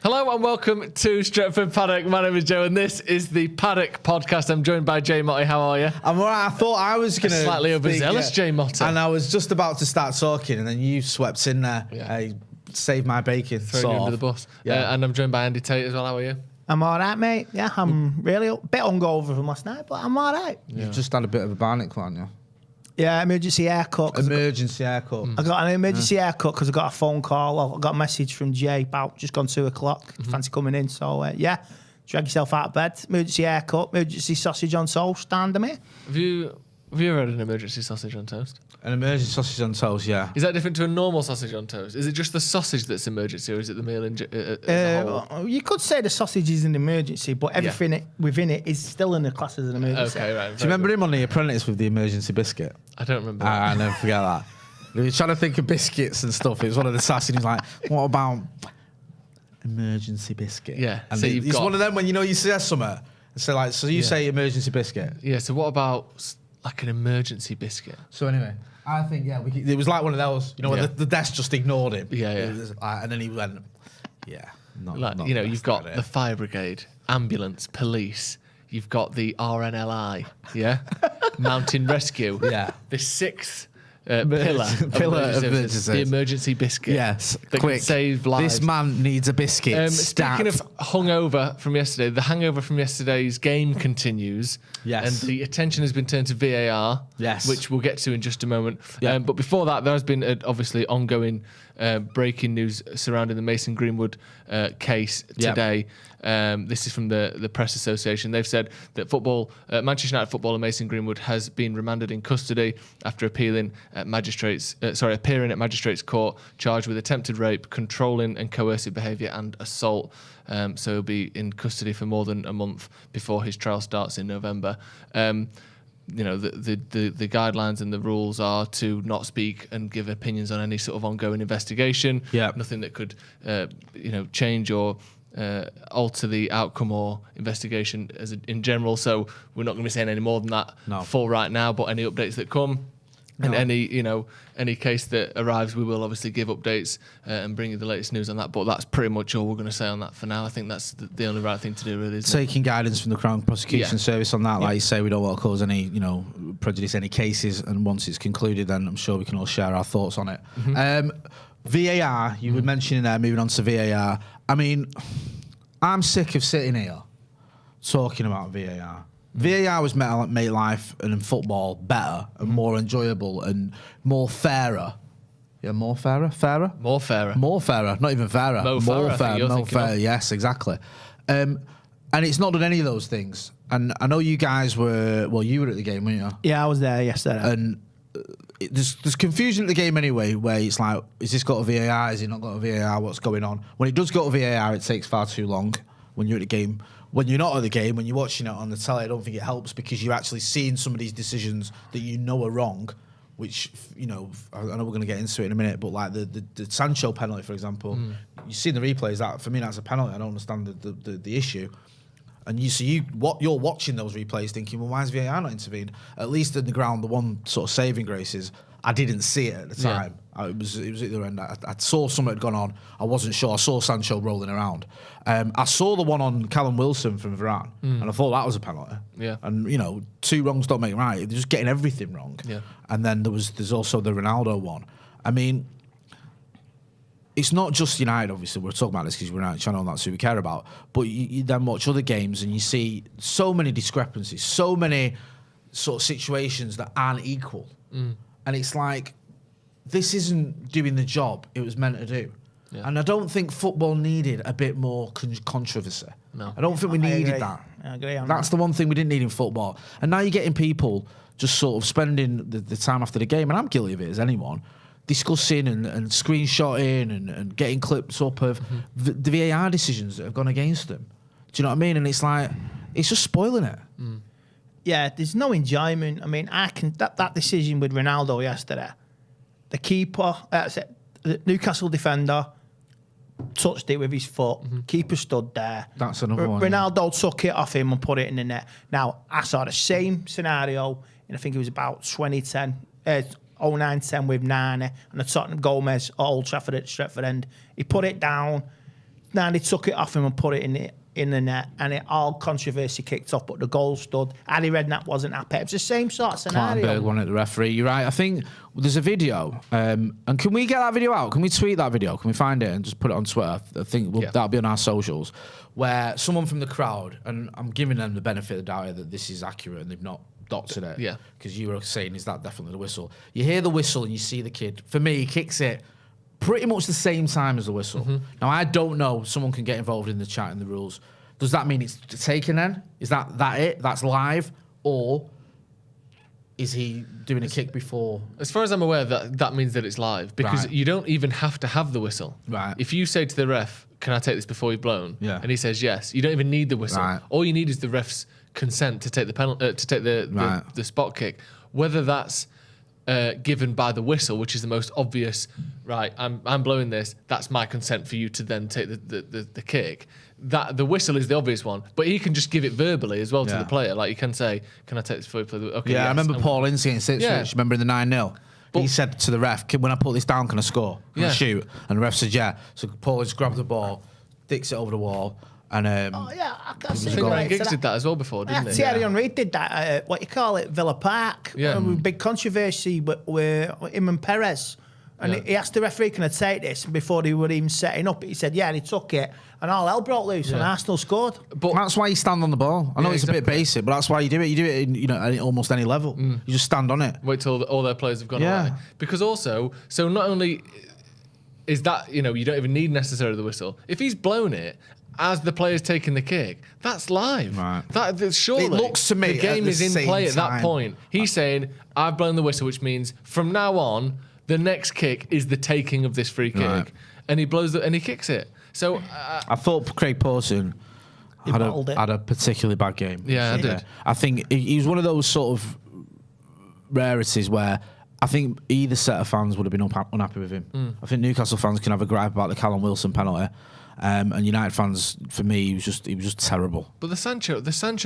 Hello and welcome to Stretford Paddock. My name is Joe and this is the Paddock podcast. I'm joined by Jay Motti. How are you? I'm all right. I thought I was going to... Slightly overzealous, Jay Motti. And I was just about to start talking and then you swept in there. Yeah. Saved my bacon. Thrown you under the bus. Yeah. And I'm joined by Andy Tate as well. How are you? I'm all right, mate. Yeah, I'm really a bit hungover from last night, but I'm all right. You've just had a bit of a barnicle, haven't you? Yeah, emergency haircut. Emergency haircut. I got an emergency haircut because I got a phone call. Well, I got a message from Jay about just gone 2 o'clock. Fancy coming in. So, yeah, drag yourself out of bed. Emergency haircut, emergency sausage on toast. Stand me. Have you ever had an emergency sausage on toast? An emergency sausage on toast, yeah. Is that different to a normal sausage on toast? Is it just the sausage that's emergency, or is it the meal as a whole? You could say the sausage is an emergency, but everything within it is still in the class as an emergency. Okay, right. Do you remember him on The Apprentice with the emergency biscuit? I don't remember. I never forget that. He was trying to think of biscuits and stuff. It was one of the sass, and he was like, what about emergency biscuit? Yeah. And so it's one of them when you say something. So you say emergency biscuit. Yeah, so what about like an emergency biscuit? So anyway, I think, it was like one of those, where the desk just ignored him. Yeah. And then he went, not you've got the fire brigade, ambulance, police, you've got the RNLI, mountain rescue. Yeah. The sixth pillar of the emergency biscuit. Yes, that quick. Can save lives. This man needs a biscuit. Speaking of hungover from yesterday, the hangover from yesterday's game continues. Yes. And the attention has been turned to VAR. Yes. Which we'll get to in just a moment. Yeah. But before that, there has been obviously ongoing breaking news surrounding the Mason Greenwood case today. This is from the Press Association. They've said that Manchester United footballer Mason Greenwood has been remanded in custody after appearing at magistrates court, charged with attempted rape, controlling and coercive behaviour, and assault. So he'll be in custody for more than a month before his trial starts in November. The guidelines and the rules are to not speak and give opinions on any sort of ongoing investigation. Yeah. Nothing that could, change or alter the outcome or investigation in general. So we're not going to be saying any more than that for right now. But any updates that come and any case that arrives, we will obviously give updates and bring you the latest news on that. But that's pretty much all we're going to say on that for now. I think that's the only right thing to do, really. Taking guidance from the Crown Prosecution Service on that, like you say, we don't want to cause any, prejudice any cases. And once it's concluded, then I'm sure we can all share our thoughts on it. VAR, you were mentioning there, moving on to VAR. I mean, I'm sick of sitting here talking about VAR. VAR was meant to make life and football better and more enjoyable and more fairer. Yeah, more fairer? Fairer? More fairer. More fairer. Not even fairer. More fairer. More fairer. Yes, exactly. And it's not done any of those things. And I know you guys were... Well, you were at the game, weren't you? Yeah, I was there yesterday. And there's confusion at the game anyway, where it's like, is this got a VAR? Is it not got a VAR? What's going on? When it does go to VAR, it takes far too long when you're at the game. When you're not at the game, when you're watching it on the telly, I don't think it helps because you're actually seeing some of these decisions that are wrong, which, I know we're going to get into it in a minute, but like the Sancho penalty, for example, you see the replays, that for me, that's a penalty. I don't understand the issue. And you're watching those replays thinking, well, why is VAR not intervened? At least in the ground, the one sort of saving grace is I didn't see it at the time. It was at the end. I saw something had gone on. I wasn't sure. I saw Sancho rolling around. I saw the one on Callum Wilson from Varane, and I thought that was a penalty. Yeah. And two wrongs don't make a right. They're just getting everything wrong. Yeah. And then there's also the Ronaldo one. I mean, it's not just United, obviously. We're talking about this because we're United channel and that's who we care about. But you then watch other games and you see so many discrepancies, so many sort of situations that aren't equal. And it's like, this isn't doing the job it was meant to do. Yeah. And I don't think football needed a bit more controversy. No. I don't think we needed that. I agree on That's the one thing we didn't need in football. And now you're getting people just sort of spending the time after the game, and I'm guilty of it as anyone, discussing and screenshotting and getting clips up of the VAR decisions that have gone against them. Do you know what I mean? And it's like, it's just spoiling it. Yeah, there's no enjoyment. I mean, that decision with Ronaldo yesterday, the keeper, the Newcastle defender touched it with his foot. Keeper stood there. That's another one. Ronaldo took it off him and put it in the net. Now, I saw the same scenario, and I think it was about 2010, 09-10 with Nani and the Tottenham Gomez at Old Trafford at Stretford end. He put it down. Now they took it off him and put it in the net, and it all controversy kicked off, but the goal stood. Harry Redknapp wasn't happy. It's the same sort of scenario. Clartenberg won it, the referee. You're right. I think there's a video, and can we get that video out? Can we tweet that video? Can we find it and just put it on Twitter? I think that'll be on our socials, where someone from the crowd, and I'm giving them the benefit of the doubt here that this is accurate and they've not doctored it. Yeah. Because you were saying, is that definitely the whistle? You hear the whistle and you see the kid. For me, he kicks it pretty much the same time as the whistle. Mm-hmm. Now, I don't know. Someone can get involved in the chat and the rules. Does that mean it's taken then? Is that it? That's live? Or is he doing a kick before? As far as I'm aware, that means that it's live, because Right. you don't even have to have the whistle. Right. If you say to the ref, can I take this before you've blown? Yeah. And he says yes, you don't even need the whistle. Right. All you need is the ref's consent to take the penalty, to take the spot kick. Whether that's given by the whistle, which is the most obvious, right, I'm blowing this, that's my consent for you to then take the kick. That the whistle is the obvious one, but he can just give it verbally as well to the player. Like, you can say, can I take this before you play the... Okay, Yeah, yes. I remember Paul Ince against Ipswich, remember in the 9-0? He said to the ref, when I put this down, can I score? Can I shoot? And the ref said, yeah. So Paul just grabbed the ball, dicks it over the wall, and... I see. I think Ryan Giggs did that as well before, didn't he? Thierry Henry did that. What you call it, Villa Park. Yeah. Big controversy with him and Perez. And he asked the referee, can I take this? And before they were even setting up, he said, yeah, and he took it. And all hell broke loose, and Arsenal scored. But that's why you stand on the ball. I know it's a bit basic, but that's why you do it. You do it in at almost any level. You just stand on it. Wait till all their players have gone away. Because also, so not only is that, you don't even need necessarily the whistle. If he's blown it as the player's taking the kick, that's live. Right. Surely It looks to me the game at the is in same play at that time. point. He's saying, I've blown the whistle, which means from now on, the next kick is the taking of this free kick. Right. And he blows and he kicks it. So I thought Craig Pawson had a particularly bad game. Yeah, I did. I think he was one of those sort of rarities where I think either set of fans would have been unhappy with him. I think Newcastle fans can have a gripe about the Callum Wilson penalty. And United fans, for me, he was just terrible. But the Sancho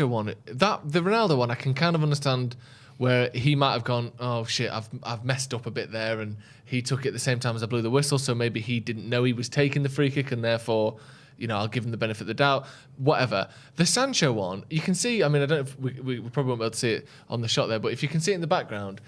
one, the Ronaldo one, I can kind of understand where he might have gone, oh shit, I've messed up a bit there, and he took it at the same time as I blew the whistle, so maybe he didn't know he was taking the free kick, and therefore, I'll give him the benefit of the doubt. Whatever. The Sancho one, you can see. I mean, I don't know if we probably won't be able to see it on the shot there, but if you can see it in the background.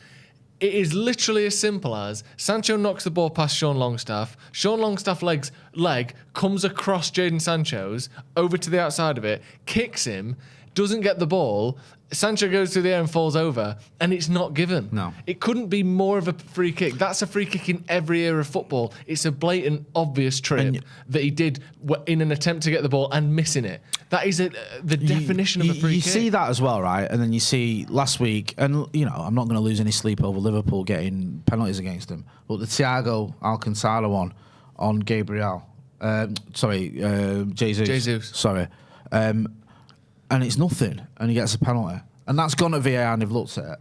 It is literally as simple as Sancho knocks the ball past Sean Longstaff. Sean Longstaff's leg comes across Jadon Sancho's over to the outside of it, kicks him, doesn't get the ball. Sancho goes through the air and falls over, and it's not given. No. It couldn't be more of a free kick. That's a free kick in every era of football. It's a blatant, obvious trip that he did in an attempt to get the ball and missing it. That is the definition of a free kick. You see that as well, right? And then you see last week, and I'm not going to lose any sleep over Liverpool getting penalties against them, but the Thiago Alcantara one on Gabriel, Jesus. Sorry. And it's nothing, and he gets a penalty. And that's gone at VAR, and they've looked at it.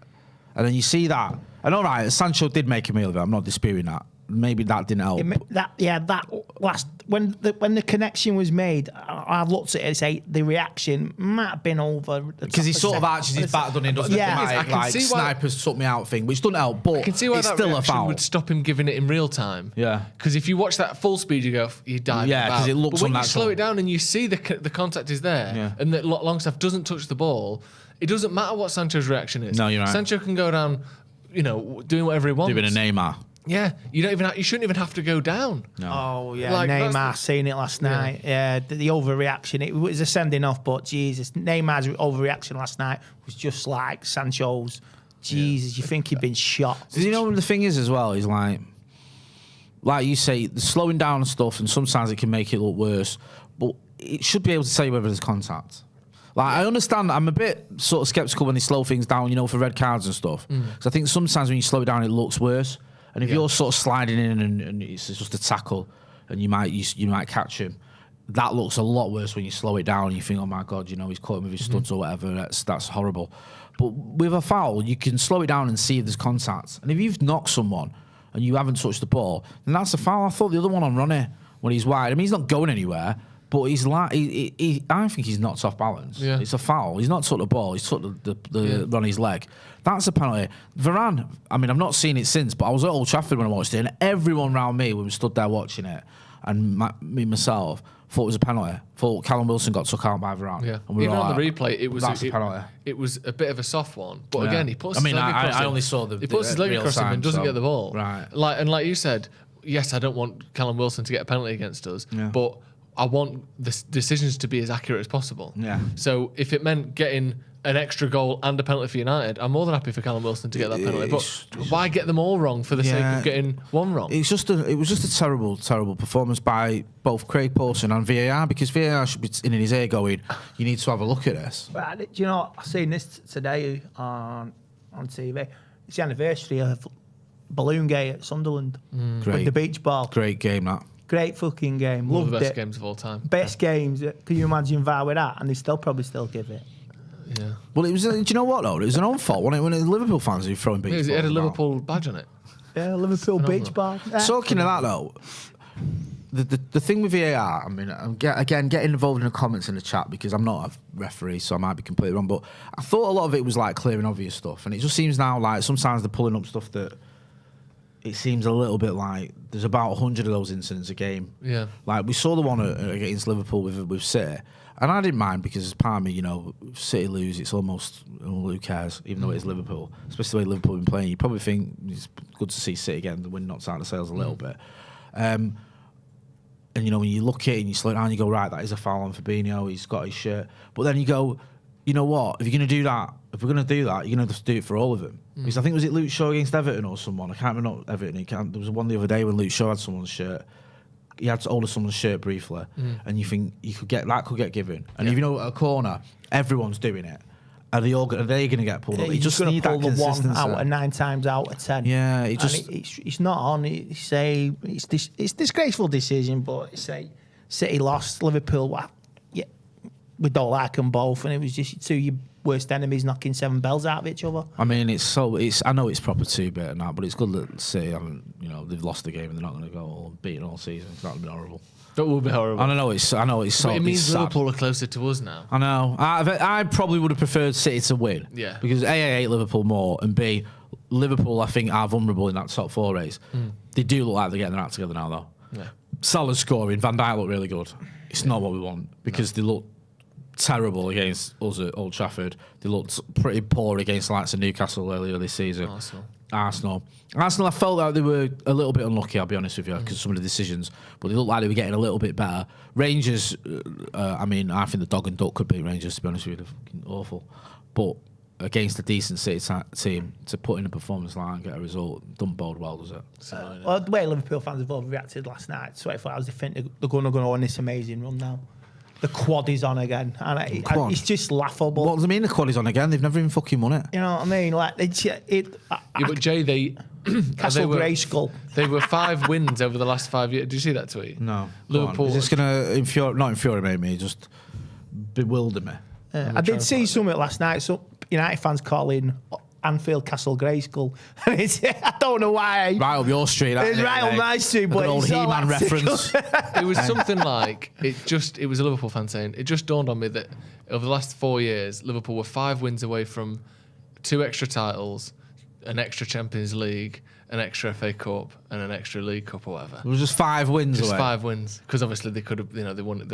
And then you see that. And all right, Sancho did make a meal of it. I'm not disputing that. Maybe that didn't help. That last when the connection was made, I've looked at it and say the reaction might have been over because he sort of arches his back, doesn't he? Doesn't I can see why snipers took me out thing, which doesn't help. But I can see why it's that still a reaction foul. would stop him giving it in real time. Yeah. Because if you watch that full speed, you dive. Yeah, because it looks But when you unnatural. slow it down and you see the contact is there, and that Longstaff doesn't touch the ball, it doesn't matter what Sancho's reaction is. No, you're right. Sancho can go down, doing whatever he wants. Doing a Neymar. Yeah, you shouldn't even have to go down. No. Oh yeah, Like, Neymar seen it last night. Yeah, the overreaction. It was a sending off, but Jesus, Neymar's overreaction last night was just like Sancho's. Jesus, you think he'd been shot? Does the thing is as well? He's like you say, the slowing down and stuff, and sometimes it can make it look worse. But it should be able to tell you whether there's contact. Like, I understand. I'm a bit sort of skeptical when they slow things down, for red cards and stuff. Because I think sometimes when you slow it down, it looks worse. And if you're sort of sliding in and it's just a tackle, and you might catch him, that looks a lot worse when you slow it down and you think, oh my God, he's caught him with his studs or whatever. That's horrible. But with a foul, you can slow it down and see if there's contact. And if you've knocked someone and you haven't touched the ball, then that's a foul. I thought the other one on Ronnie when he's wide. I mean, he's not going anywhere. But he's like, I think he's knocked off balance. Yeah. It's a foul. He's not took the ball. He's took the Ronnie's leg. That's a penalty. Varane, I mean, I've not seen it since, but I was at Old Trafford when I watched it, and everyone around me, when we stood there watching it, and me myself thought it was a penalty. Thought Callum Wilson got took out by Varane. Yeah, and we even were on like, the replay, it was that's a penalty. It was a bit of a soft one, but Yeah. again, he puts. I mean, his leg across I him. only saw the. He puts his leg real across him time, and doesn't so- get the ball. Right. Like you said, yes, I don't want Callum Wilson to get a penalty against us, Yeah. but I want the decisions to be as accurate as possible. Yeah. So if it meant getting an extra goal and a penalty for United, I'm more than happy for Callum Wilson to get that penalty. But why get them all wrong for the sake of getting one wrong? It was just a terrible performance by both Craig Pawson and VAR, because VAR should be in his ear going, you need to have a look at this. But do you know, I seen this today on TV. It's the anniversary of Balloon Gate at Sunderland with Great. the beach ball. Great game, that. Great fucking game. One of Loved the best it. games of all time. Best games. Can you imagine VAR with that? And they probably still give it. Yeah. Well, it was. Do you know what though? It was an own fault when it was Liverpool fans who were throwing beach balls. It had a about. Liverpool badge on it. Yeah, Liverpool phenomenal. beach ball. Yeah. Talking of that though, the thing with VAR, I mean, I'm getting involved in the comments in the chat because I'm not a referee, so I might be completely wrong. But I thought a lot of it was like clear and obvious stuff, and it just seems now like sometimes they're pulling up stuff that it seems a little bit like there's about 100 of those incidents a game. Yeah. Like we saw the one against Liverpool with City, and I didn't mind because as part of me, if City lose, it's almost who cares, even though it is Liverpool, especially the way Liverpool have been playing. You probably think it's good to see City again, the win knocks out the sails a little bit. And when you look at it and you slow it down, you go, right, that is a foul on Fabinho, he's got his shirt. But then you go, you know what, if you're going to do that, if we're going to do that, you're going to have to do it for all of them. Because I think, was it Luke Shaw against Everton or someone? I can't remember, not Everton. There was one the other day when Luke Shaw had someone's shirt. He had to hold someone's shirt briefly. And you think could get given. And if you know at a corner, everyone's doing it. Are they going to get pulled up? You're You just gonna need pull that the one consistency. out of 9 times out of 10. Yeah, it's not on. It's disgraceful decision, but City lost, Liverpool. Well, yeah, we don't like them both, and it was just two of your worst enemies knocking 7 bells out of each other. I mean, I know it's proper 2-bit and that, but it's good that City haven't, they've lost the game and they're not going to go all beaten all season. That would be horrible. That would be horrible. I know it's so. But it means it's sad. Liverpool are closer to us now. I know. I probably would have preferred City to win. Yeah. Because A, I hate Liverpool more, and B, Liverpool I think are vulnerable in that top 4 race. They do look like they're getting their act together now though. Yeah. Salah's scoring. Van Dijk looked really good. It's not what we want because they look terrible against us at Old Trafford. They looked pretty poor against the likes of Newcastle earlier this season. Arsenal, I felt like they were a little bit unlucky, I'll be honest with you, because of some of the decisions, but they looked like they were getting a little bit better. Rangers, I think the dog and duck could beat Rangers, to be honest with you. They're fucking awful. But against a decent City team, to put in a performance like that and get a result, doesn't bode well, does it? Well, the way Liverpool fans have overreacted last night, 24 hours, they think they're going to go on this amazing run now. The quad is on again, and it's just laughable. What does it mean the quad is on again? They've never even fucking won it. You know what I mean? Like But Jay, Castle Grayskull. They were 5 wins over the last 5 years. Did you see that tweet? No. Liverpool. Is this going to not infuriate me, just bewilder me? I did see something last night. So United fans calling Anfield Castle Grayskull. I don't know why. Right up your street. It's right on my street, but an old it's He-Man not reference. It was something like it was a Liverpool fan saying it just dawned on me that over the last 4 years Liverpool were 5 wins away from 2 extra titles, an extra Champions League, an extra FA Cup, and an extra League Cup or whatever. It was just 5 wins Just away. 5 wins, because obviously they could have, they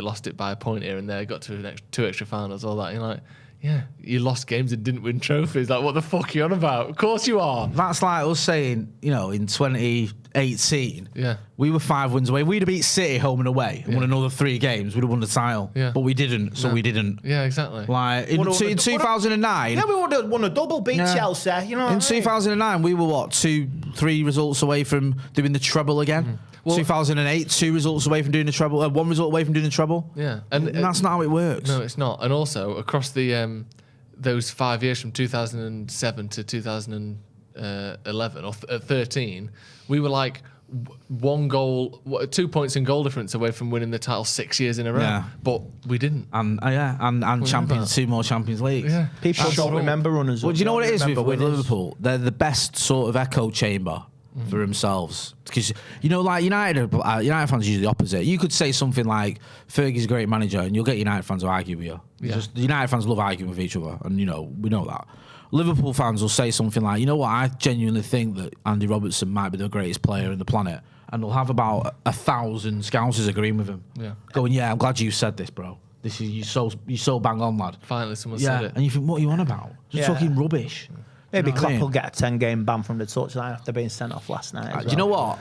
lost it by a point here and there, got to an 2 extra finals, all that. You're like, yeah, you lost games and didn't win trophies. Like, what the fuck are you on about? Of course you are. That's like us saying, in 2018, we were 5 wins away. We'd have beat City home and away and won another 3 games. We'd have won the title. Yeah. But we didn't, so we didn't. Yeah, exactly. Like, in 2009... Yeah, we would have won a double, beat Chelsea. In 2009, we were, 2-3 results away from doing the treble again? Well, 2008, 2 results away from doing the treble. 1 result away from doing the treble. Yeah, and that's not how it works. No, it's not. And also across the those 5 years from 2007 to 2011 or 13, we were like 1 goal, 2 points in goal difference away from winning the title 6 years in a row. Yeah. But we didn't. And champions, 2 more Champions Leagues. Yeah. People don't remember runners. Well, do you know what it is with Liverpool? They're the best sort of echo chamber for themselves, because like United fans are usually the opposite. You could say something like Fergie's a great manager and you'll get United fans to argue with you. Just United fans love arguing with each other, and we know that. Liverpool fans will say something like, you know what, I genuinely think that Andy Robertson might be the greatest player on the planet, and they'll have about 1,000 Scousers agreeing with him. Yeah. Going, yeah, I'm glad you said this, bro. This is you so bang on, lad. Finally, someone said it. And you think, what are you on about? Just talking rubbish. Maybe You know what I Klopp mean? will get a 10-game ban from the touchline after being sent off last night. As Do you know what?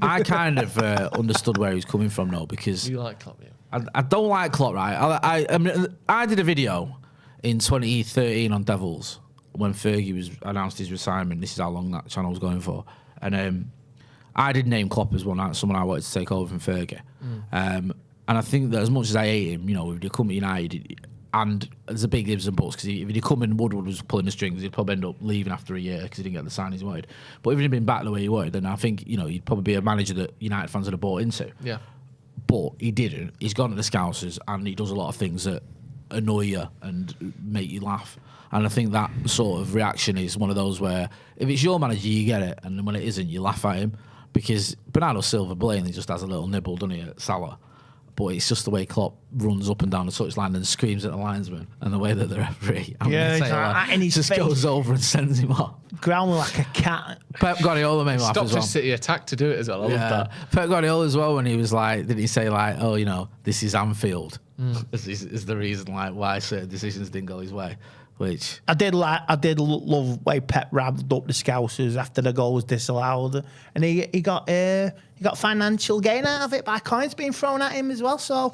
I kind of understood where he was coming from, though, because You like Klopp, yeah? I don't like Klopp, right? I mean, I did a video in 2013 on Devils when Fergie announced his retirement. This is how long that channel was going for. And I did name Klopp as someone I wanted to take over from Fergie. And I think that as much as I hate him, you know, if he come to United, and there's a big ifs and buts, because if he'd come in, Woodward was pulling the strings, he'd probably end up leaving after a year because he didn't get the signings he wanted. But if he'd been back the way he wanted, then I think, you know, he'd probably be a manager that United fans would have bought into. Yeah. But he didn't. He's gone to the Scousers, and he does a lot of things that annoy you and make you laugh. And I think that sort of reaction is one of those where if it's your manager, you get it, and then when it isn't, you laugh at him. Because Bernardo Silva blatantly just has a little nibble, doesn't he, at Salah? But it's just the way Klopp runs up and down the touchline and screams at the linesman, and the way that the referee, just goes over and sends him off. Growling like a cat. Pep Guardiola made me laugh as Stopped well. his City attack to do it as well. I love that. Pep Guardiola as well, when he was like, did he say like, oh, you know, this is Anfield, is the reason like why certain decisions didn't go his way. Which I did love way Pep ravelled up the Scousers after the goal was disallowed, and he got financial gain out of it by coins being thrown at him as well. So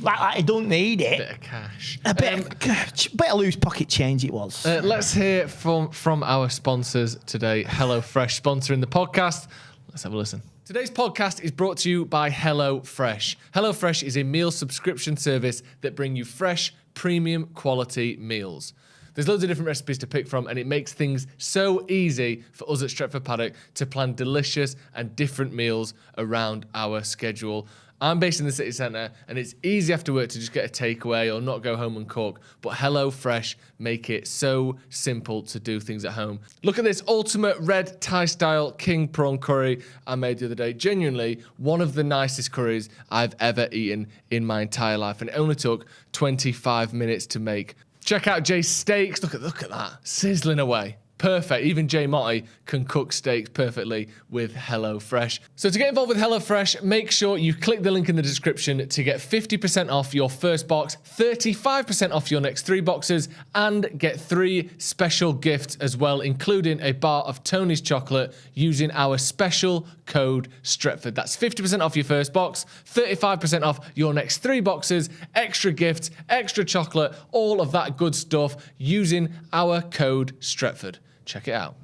like he don't need it. Bit of cash. A bit of loose pocket change it was. Let's hear from our sponsors today. HelloFresh sponsoring the podcast. Let's have a listen. Today's podcast is brought to you by HelloFresh. HelloFresh is a meal subscription service that bring you fresh, premium quality meals. There's loads of different recipes to pick from, and it makes things so easy for us at Stretford Paddock to plan delicious and different meals around our schedule. I'm based in the city centre, and it's easy after work to just get a takeaway or not go home and cook, but HelloFresh make it so simple to do things at home. Look at this ultimate red Thai style king prawn curry I made the other day. Genuinely one of the nicest curries I've ever eaten in my entire life, and it only took 25 minutes to make. Check out Jay's steaks. Look at that, sizzling away. Perfect. Even Jay Motti can cook steaks perfectly with HelloFresh. So to get involved with HelloFresh, make sure you click the link in the description to get 50% off your first box, 35% off your next 3 boxes, and get 3 special gifts as well, including a bar of Tony's chocolate using our special code Stretford. That's 50% off your first box, 35% off your next 3 boxes, extra gifts, extra chocolate, all of that good stuff using our code Stretford. Check it out.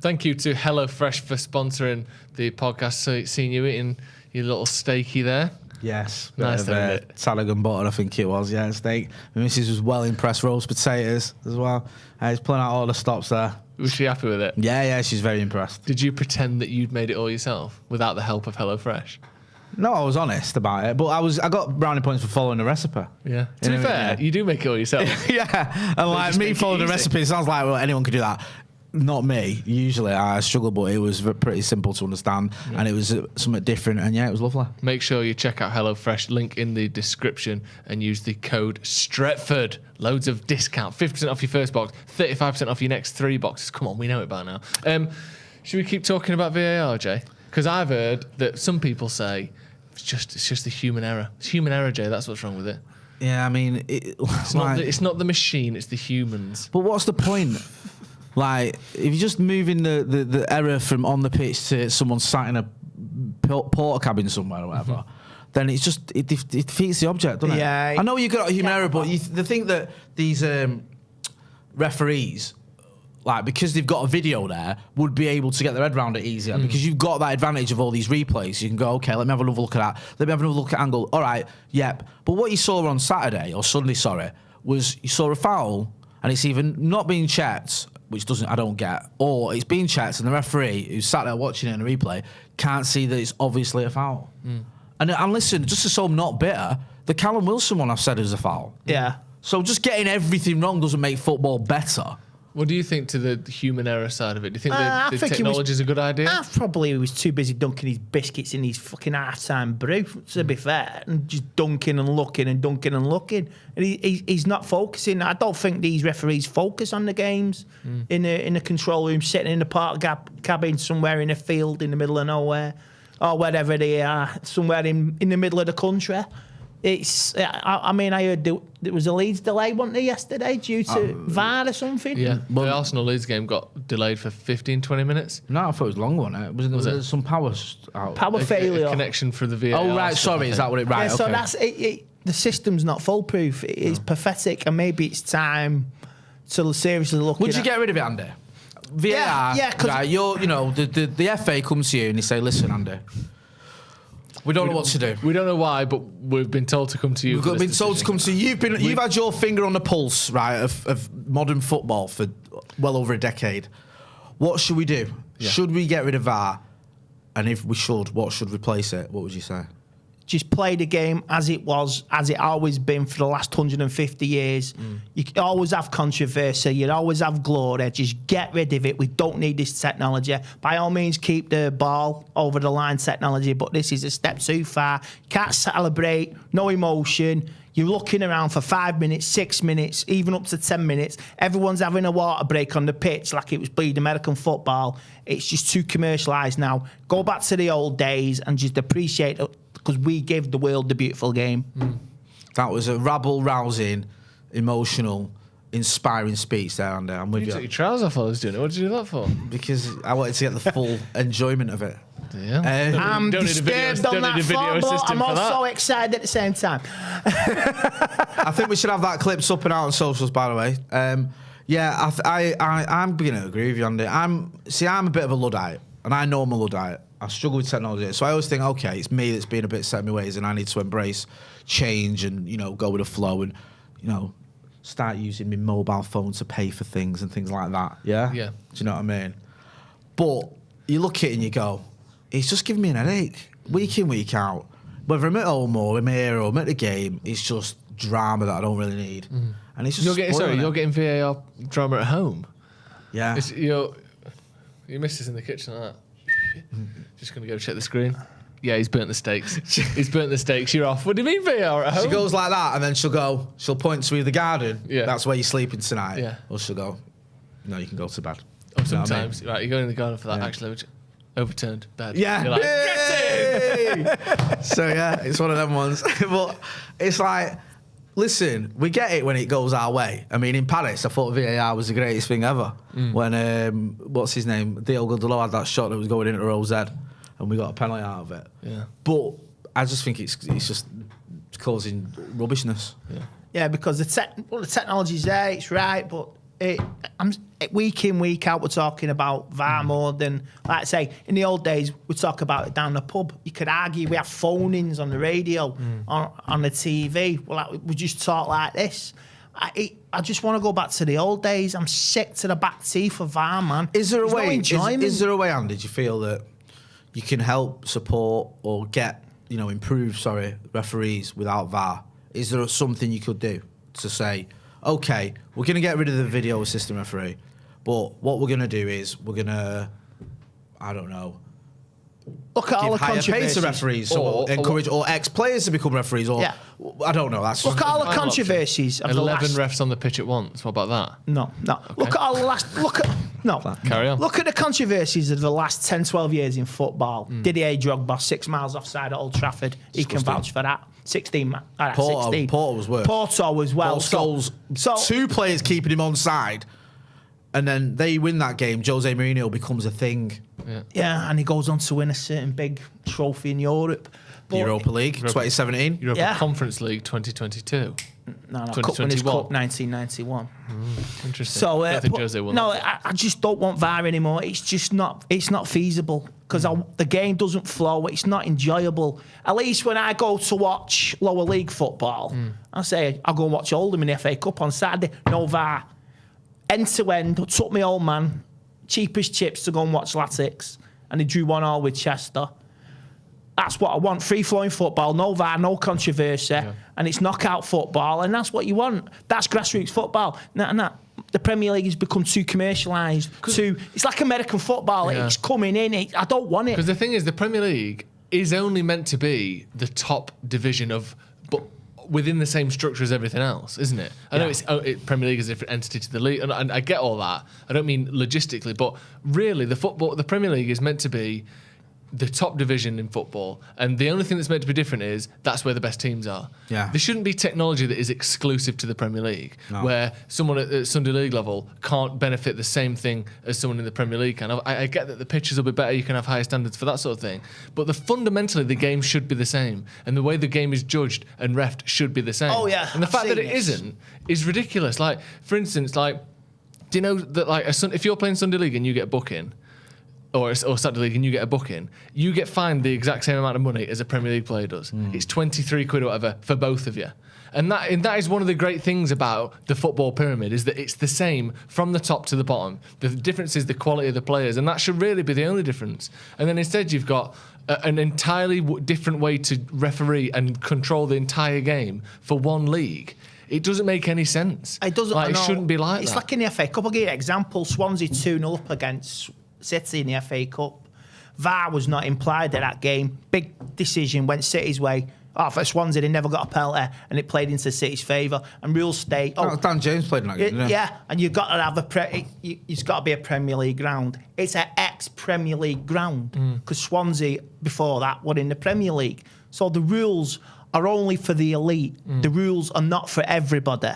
Thank you to HelloFresh for sponsoring the podcast. Seeing you eating your little steaky there. yes, Nice, salad and butter, I think it was. Yeah, steak. My missus was well impressed. Roast potatoes as well. He's pulling out all the stops there. Was she happy with it? Yeah, she's very impressed. Did you pretend that you'd made it all yourself without the help of HelloFresh? No, I was honest about it, but I got brownie points for following the recipe. Yeah. To be fair, you do make it all yourself. Yeah, and like just me make it following the easy. recipe, it sounds like anyone could do that. Not me. Usually I struggle, but it was pretty simple to understand, and it was something different, and yeah, it was lovely. Make sure you check out HelloFresh, link in the description, and use the code Stretford. Loads of discount, 50% off your first box, 35% off your next 3 boxes. Come on, we know it by now. Should we keep talking about VAR, Jay? Because I've heard that some people say it's just the human error. It's human error, Jay. That's what's wrong with it. Yeah, I mean, It's not the machine. It's the humans. But what's the point? Like, if you're just moving the error from on the pitch to someone sat in a porter cabin somewhere or whatever, then it's just it defeats the object, doesn't it? Yeah, I know you got a human error, but the thing that these referees, like, because they've got a video there, would be able to get their head around it easier because you've got that advantage of all these replays. You can go, okay, let me have another look at that. Let me have another look at angle. All right, yep. But what you saw on Saturday or Sunday, was you saw a foul and it's either not being checked, which I don't get, or it's being checked and the referee who's sat there watching it in a replay can't see that it's obviously a foul. And listen, just so I'm not bitter, the Callum Wilson one I've said is a foul. Yeah. So just getting everything wrong doesn't make football better. What do you think to the human error side of it? Do you think the think technology is a good idea? Probably he was too busy dunking his biscuits in his fucking half-time brew, to be fair, and just dunking and looking. And he's not focusing. I don't think these referees focus on the games in a control room, sitting in a park cabin somewhere in a field in the middle of nowhere, or wherever they are, somewhere in the middle of the country. I heard there was a Leeds delay, wasn't there, yesterday due to VAR or something? Yeah, the Arsenal-Leeds game got delayed for 15, 20 minutes. No, I thought it was long, wasn't it? Was there some power out? Power failure. A connection for the VAR. Oh, right, sorry, is that what it... Right, yeah, okay. So that's it. The system's not foolproof. It is pathetic, and maybe it's time to seriously look at it. Would you get rid of it, Andy? VAR, yeah, right, the FA comes to you and they say, listen, Andy, we don't know what to do. We don't know why, but we've been told to come to you. We've been told to come to you. You've had your finger on the pulse, right, of modern football for well over a decade. What should we do? Yeah. Should we get rid of VAR? And if we should, what should replace it? What would you say? Just play the game as it was, as it always been for the last 150 years. You always have controversy. You always have glory. Just get rid of it. We don't need this technology. By all means, keep the ball over the line technology, but this is a step too far. Can't celebrate, no emotion. You're looking around for 5 minutes, 6 minutes, even up to 10 minutes. Everyone's having a water break on the pitch like it was bleed American football. It's just too commercialised now. Go back to the old days and just appreciate it, because we gave the world the beautiful game. That was a rabble-rousing, emotional, inspiring speech there, Andy. I'm with you. You took your trousers off while I was doing it. What did you do that for? Because I wanted to get the full enjoyment of it. Yeah. I'm disturbed on that form, but I'm also excited at the same time. I think we should have that clipped up and out on socials, by the way. I'm beginning to agree with you, Andy. I'm a bit of a Luddite, and I know I'm a Luddite. I struggle with technology, so I always think, okay, it's me that's been a bit set in my ways, and I need to embrace change and go with the flow and start using my mobile phone to pay for things and things like that. Yeah. Yeah. Do you know what I mean? But you look at it and you go, it's just giving me an headache week in, week out. Whether I'm at home or I'm here or I'm at the game, it's just drama that I don't really need. And it's just you're getting VAR drama at home. Yeah. Your missus in the kitchen like that. Just going to go check the screen. Yeah, he's burnt the steaks. He's burnt the steaks. You're off. What do you mean VAR at home? She goes like that, and then she'll point to the garden. Yeah. That's where you're sleeping tonight. Yeah. Or she'll go, no, you can go to bed. Or sometimes, right, you're going in the garden for that, actually, which overturned bed. Yeah. You're like, get in! So, yeah, it's one of them ones. But it's like, listen, we get it when it goes our way. I mean, in Paris, I thought VAR was the greatest thing ever. When, what's his name? Diogo Dalot had that shot that was going into Rose Ed, and we got a penalty out of it. Yeah. But I just think it's just causing rubbishness. Yeah, because the technology's there, it's right, but week in, week out, we're talking about VAR more than, like I say, in the old days, we talk about it down the pub. You could argue we have phone-ins on the radio, on the TV. Well, we just talk like this. I just want to go back to the old days. I'm sick to the back teeth of VAR, man. Is there a way? No enjoyment. Is there a way, Andy? Do you feel that you can help support or improve referees without VAR? Is there something you could do to say, okay, we're going to get rid of the video assistant referee, but what we're going to do is we're going to, I don't know, look at all the higher pay to referees, or encourage or ex-players to become referees, or I don't know. That's look at all the controversies. 11 refs on the pitch at once. What about that? No. Okay. Look at all the last. Carry on. Look at the controversies of the last 10, 12 years in football. Didier Drogba, 6 miles offside at Old Trafford. He can vouch for that. 16, man. All right, 16. Porto was worse. Porto as well. So 2 players keeping him on side, and then they win that game. Jose Mourinho becomes a thing. Yeah, and he goes on to win a certain big trophy in Europe. The Europa League, 2017. Europa Conference League, 2022. No, Cup Winners' Cup, 1991. Interesting. So, I think Jose will. No, I just don't want VAR anymore. It's just not. It's not feasible because the game doesn't flow. It's not enjoyable. At least when I go to watch lower league football, I say I'll go and watch Oldham in the FA Cup on Saturday. No VAR, end to end. Took my old man, cheapest chips to go and watch Latics, and he drew 1-1 with Chester. That's what I want. Free-flowing football, no VAR, no controversy, and it's knockout football, and that's what you want. That's grassroots football. Nah. the Premier League has become too commercialised. It's like American football. Yeah. It's coming in. I don't want it. Because the thing is, the Premier League is only meant to be the top division but within the same structure as everything else, isn't it? I know Premier League is a different entity to the league, and I get all that. I don't mean logistically, but really, the Premier League is meant to be the top division in football, and the only thing that's meant to be different is that's where the best teams are. Yeah. There shouldn't be technology that is exclusive to the Premier League, where someone at Sunday League level can't benefit the same thing as someone in the Premier League can. I get that the pitches will be better, you can have higher standards for that sort of thing, but fundamentally the game should be the same, and the way the game is judged and refed should be the same. Oh yeah, and the fact that it isn't is ridiculous. Like, for instance, like, do you know that like if you're playing Sunday League and you get a booking, or Saturday League and you get a booking, you get fined the exact same amount of money as a Premier League player does. It's 23 quid or whatever for both of you. And that is one of the great things about the football pyramid, is that it's the same from the top to the bottom. The difference is the quality of the players, and that should really be the only difference. And then instead you've got an entirely different way to referee and control the entire game for one league. It doesn't make any sense. It doesn't. Like, it shouldn't be like that. It's like in the FA Cup. I'll give you an example. Swansea 2-0 up against City in the FA Cup. VAR was not implied at that game. Big decision went City's way. For Swansea, they never got a penalty, and it played into City's favour. And rules state. Dan James played in that game, yeah, and you've got to have it's got to be a Premier League ground. It's an ex-Premier League ground, because Swansea before that were in the Premier League. So the rules are only for the elite. The rules are not for everybody.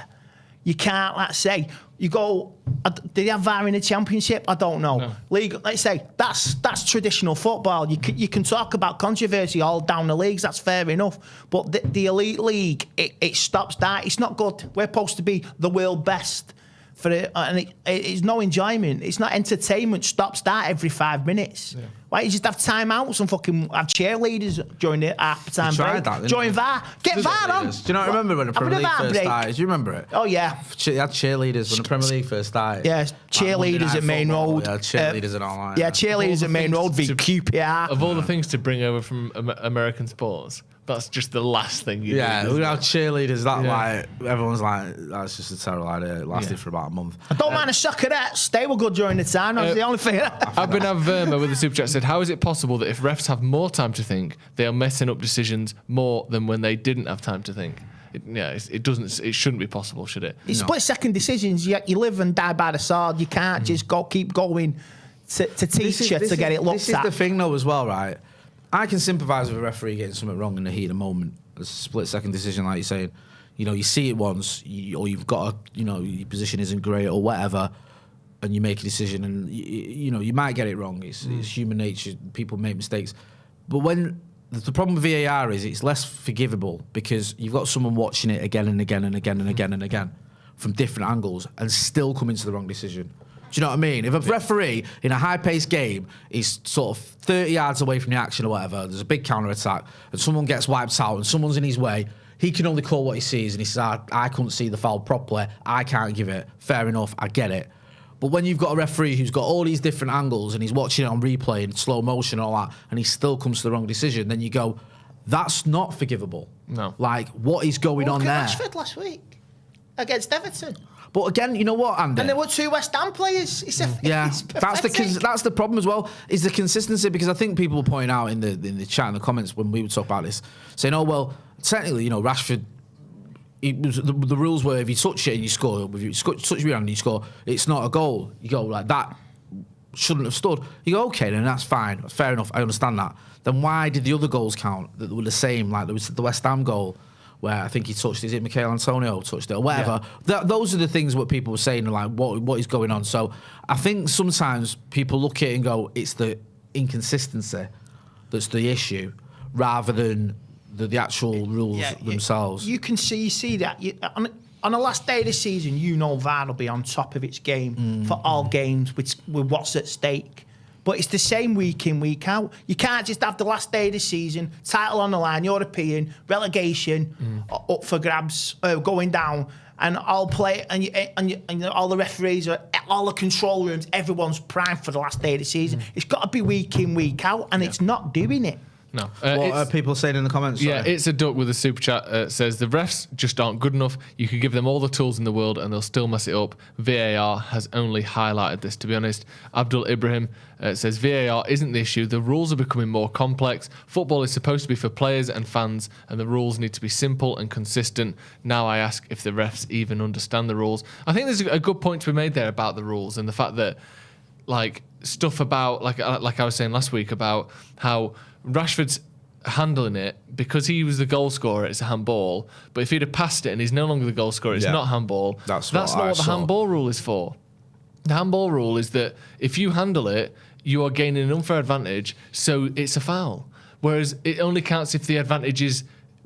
You can't, let's say, you go, did they have VAR in the Championship? I don't know. No. League, let's say, that's traditional football. You can talk about controversy all down the leagues, that's fair enough. But the elite league, it stops that. It's not good. We're supposed to be the world best for it, and it's no enjoyment. It's not entertainment. Stops that every 5 minutes. Yeah. Why you just have timeouts and fucking have cheerleaders during the half-time break? Join VAR. Get VAR on. Do you not remember when the Premier League first started? Do you remember it? Oh, yeah. They had cheerleaders when the Premier League first started. Yeah, cheerleaders at Main Road. Yeah, cheerleaders and all that. Yeah, cheerleaders at Main Road, QPR. Of all the things to bring over from American sports, that's just the last thing you do. Yeah, we have cheerleaders. Like, everyone's like, that's just a terrible idea. It lasted for about a month. I don't mind a Soccerettes. They were good during the time. That's the only thing. Abhinav Verma with the super chat said, how is it possible that if refs have more time to think, they are messing up decisions more than when they didn't have time to think? It shouldn't be possible, should it? It's split-second decisions. You live and die by the sword. You can't just keep going to teach you to get it looked at. This is the thing, though, as well, right? I can sympathise with a referee getting something wrong in the heat of the moment. A split-second decision, like you're saying. You know, you see it once, or you've got your position isn't great or whatever, and you make a decision, and you might get it wrong. It's human nature. People make mistakes, but when the problem with VAR is it's less forgivable because you've got someone watching it again and again and again and again and again from different angles and still coming to the wrong decision. Do you know what I mean? If a referee in a high-paced game is sort of 30 yards away from the action or whatever, there's a big counter-attack, and someone gets wiped out and someone's in his way, he can only call what he sees, and he says, I couldn't see the foul properly, I can't give it. Fair enough, I get it. But when you've got a referee who's got all these different angles and he's watching it on replay in slow motion and all that, and he still comes to the wrong decision, then you go, that's not forgivable. No. Like, what is going on there? Rashford last week against Everton. But again, you know what, Andy? And there were 2 West Ham players. It's that's the problem as well, is the consistency, because I think people were pointing out in the chat and the comments when we would talk about this, saying, oh, well, technically, Rashford, the rules were if you touch it and you score, if you touch your hand and you score, it's not a goal. You go, like, that shouldn't have stood. You go, okay, then that's fine. Fair enough, I understand that. Then why did the other goals count that were the same? Like, there was the West Ham goal, where I think he touched, is it Michael Antonio touched it or whatever? Yeah. Those are the things what people were saying, like, what is going on? So I think sometimes people look at it and go, it's the inconsistency that's the issue, rather than the actual rules themselves. You see that. On the last day of the season, VAR will be on top of its game for all games with what's at stake. But it's the same week in, week out. You can't just have the last day of the season, title on the line, European, relegation, up for grabs, going down, and all play, and all the referees, all the control rooms, everyone's primed for the last day of the season. It's got to be week in, week out, and it's not doing it. No. What are people saying in the comments? Yeah, Sorry. it's a duck with a super chat. Says the refs just aren't good enough. You could give them all the tools in the world and they'll still mess it up. VAR has only highlighted this, to be honest. Abdul Ibrahim says VAR isn't the issue. The rules are becoming more complex. Football is supposed to be for players and fans, and the rules need to be simple and consistent. Now I ask if the refs even understand the rules. I think there's a good point to be made there about the rules and the fact that, like, stuff about, like I was saying last week about how Rashford's handling it because he was the goal scorer, it's a handball. But if he'd have passed it and he's no longer the goal scorer, it's not handball. That's not what the handball rule is for. The handball rule is that if you handle it, you are gaining an unfair advantage, so it's a foul. Whereas it only counts if the advantage is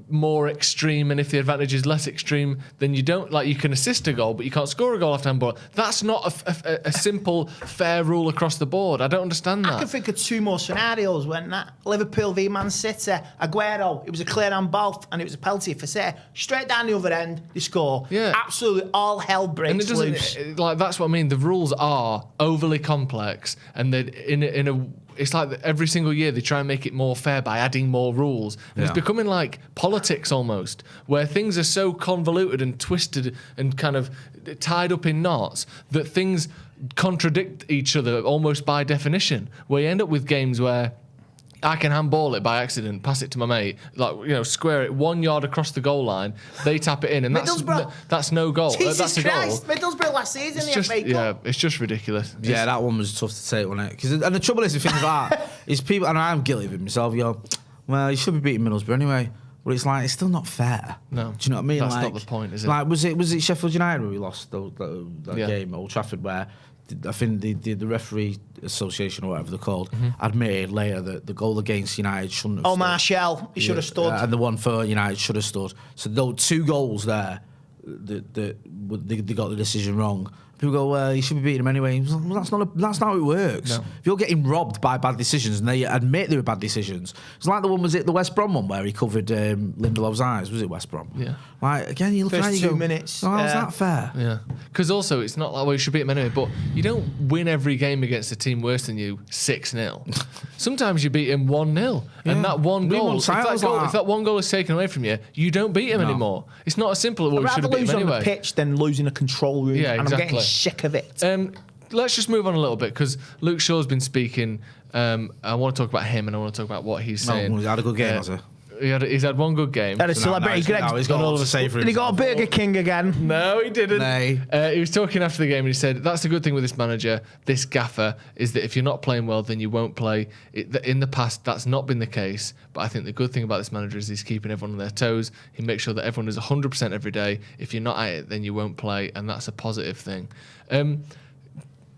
more extreme, and if the advantage is less extreme, then you don't, like, you can assist a goal, but you can't score a goal after handball. That's not a simple, fair rule across the board. I don't understand that. I can think of 2 more scenarios when that Liverpool v Man City, Aguero, it was a clear handball and it was a penalty for City. Straight down the other end, they score. Yeah. Absolutely all hell breaks loose. Like, that's what I mean. The rules are overly complex, and they're in a it's like every single year they try and make it more fair by adding more rules. And it's becoming like politics almost, where things are so convoluted and twisted and kind of tied up in knots that things contradict each other almost by definition, where you end up with games where I can handball it by accident, pass it to my mate, like, you know, square it 1 yard across the goal line, they tap it in, and that's no goal. Jesus that's a Christ, goal. Middlesbrough last season, it's just ridiculous. Yeah, that one was tough to take, wasn't it? And the trouble is with things like that is people, and I'm guilty of it myself. You go, well, you should be beating Middlesbrough anyway. But it's like, it's still not fair. No. Do you know what I mean? That's like, not the point, is it? Like, was it Sheffield United where we lost that game at Old Trafford, where I think the referee association or whatever they're called admitted later that the goal against United shouldn't have stood. Martial, he should have stood. And the one for United should have stood. So those 2 goals there, they got the decision wrong. People go, well, you should be beating them anyway. Well, that's not how it works. No. If you're getting robbed by bad decisions and they admit they were bad decisions, it's like the one, was it the West Brom one where he covered Lindelof's eyes? Was it West Brom? Yeah. Like, again, you look at it, you go, 2 minutes. Oh, how's that fair? Yeah. Because also, it's not like, well, you should beat them anyway, but you don't win every game against a team worse than you 6-0. Sometimes you beat him 1-0. Yeah. And that one goal, if that one goal is taken away from you, you don't beat him anymore. It's not as simple as, well, you should have beat him anyway. I'd rather lose on the pitch than losing a control room. Yeah, exactly. And I'm getting sick of it. Let's just move on a little bit, because Luke Shaw's been speaking. I want to talk about him, and I want to talk about what he's saying. He had a good game, has he? He's had one good game. Had a celebrity. He's got all to say for him. Did he got a Burger King again? No, he didn't. Nay. He was talking after the game and he said, that's the good thing with this manager, this gaffer, is that if you're not playing well, then you won't play. In the past, that's not been the case. But I think the good thing about this manager is he's keeping everyone on their toes. He makes sure that everyone is 100% every day. If you're not at it, then you won't play. And that's a positive thing.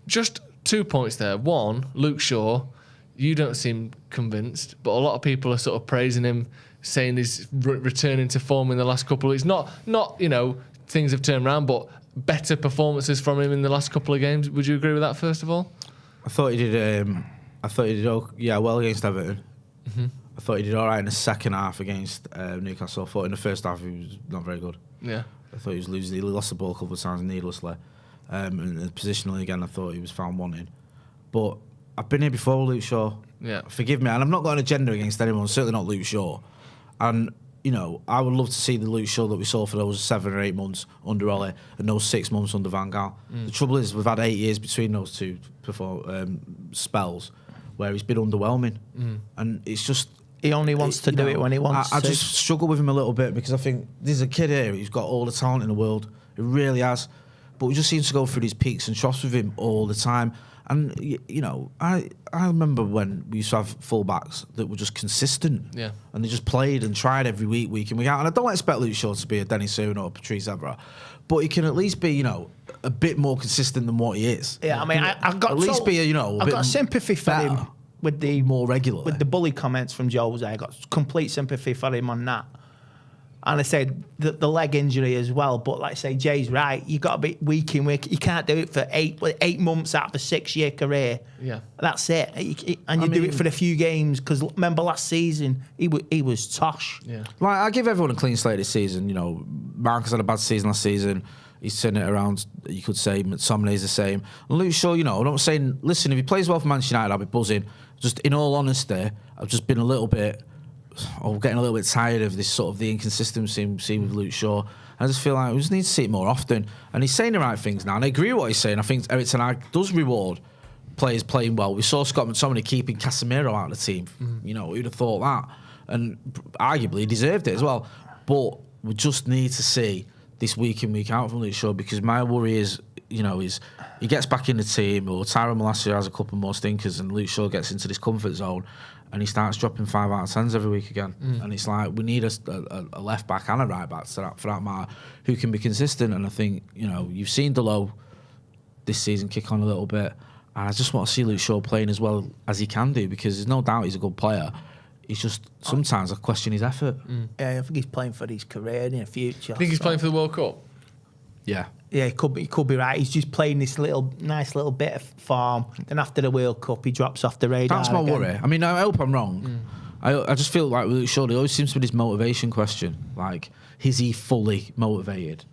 Just 2 points there. One, Luke Shaw, you don't seem convinced, but a lot of people are sort of praising him, saying he's returning to form in the last couple of weeks. Not you know, things have turned around, but better performances from him in the last couple of games. Would you agree with that, first of all? I thought he did well against Everton. I thought he did all right in the second half against Newcastle. I thought in the first half he was not very good. Yeah. I thought he was losing. He lost the ball a couple of times needlessly. And positionally again, I thought he was found wanting. But I've been here before, Luke Shaw. Yeah. Forgive me, and I'm not got an agenda against anyone. Certainly not Luke Shaw. And you know, I would love to see the Luke Shaw that we saw for those 7 or 8 months under Wally and those 6 months under Van Gaal. The trouble is, we've had 8 years between those 2 spells where he's been underwhelming, and it's just. He only wants to do it when he wants to. I just struggle with him a little bit because I think there's a kid here who's got all the talent in the world. He really has. But we just seem to go through these peaks and troughs with him all the time. And, you know, I remember when we used to have full-backs that were just consistent. Yeah. And they just played and tried every week in, week out. And I don't expect Luke Shaw to be a Dennis Irwin or a Patrice Evra. But he can at least be, you know, a bit more consistent than what he is. Yeah, I mean, I've got at least be, you know, I've got sympathy for him with the more regular, with the bully comments from Jose. I got complete sympathy for him on that. And I said the leg injury as well. But like I say, Jay's right. You got to be week in week. You can't do it for 8 months out of a 6-year career. Yeah, that's it. And you do it for a few games because remember last season he was tosh. Yeah, like I give everyone a clean slate this season. You know, Marcus had a bad season last season. He's turned it around. You could say McTominay's the same. And Luke Shaw, you know, I'm not saying. Listen, if he plays well for Manchester United, I'll be buzzing. Just in all honesty, I've just been a little bit getting a little bit tired of this sort of the inconsistency seen with Luke Shaw. I just feel like we just need to see it more often. And he's saying the right things now. And I agree with what he's saying. I think Erik ten Hag does reward players playing well. We saw Scott McTominay keeping Casemiro out of the team. You know, who'd have thought that? And arguably he deserved it as well. But we just need to see this week in, week out from Luke Shaw, because my worry is, you know, is he gets back in the team, or Tyrone Malacia has a couple more stinkers, and Luke Shaw gets into this comfort zone, and he starts dropping 5 out of 10s every week again. And it's like, we need a left back and a right back for that matter, who can be consistent. And I think, you know, you've seen Delo this season kick on a little bit, and I just want to see Luke Shaw playing as well as he can do, because there's no doubt he's a good player. He's just, sometimes I question his effort. Yeah, I think he's playing for his career in the future. I think he's playing for the World Cup. Yeah. Yeah, he could be right. He's just playing this nice little bit of form. Then after the World Cup, he drops off the radar. That's my worry. I mean, I hope I'm wrong. I just feel like with Luke Shaw, there always seems to be this motivation question. Like, is he fully motivated?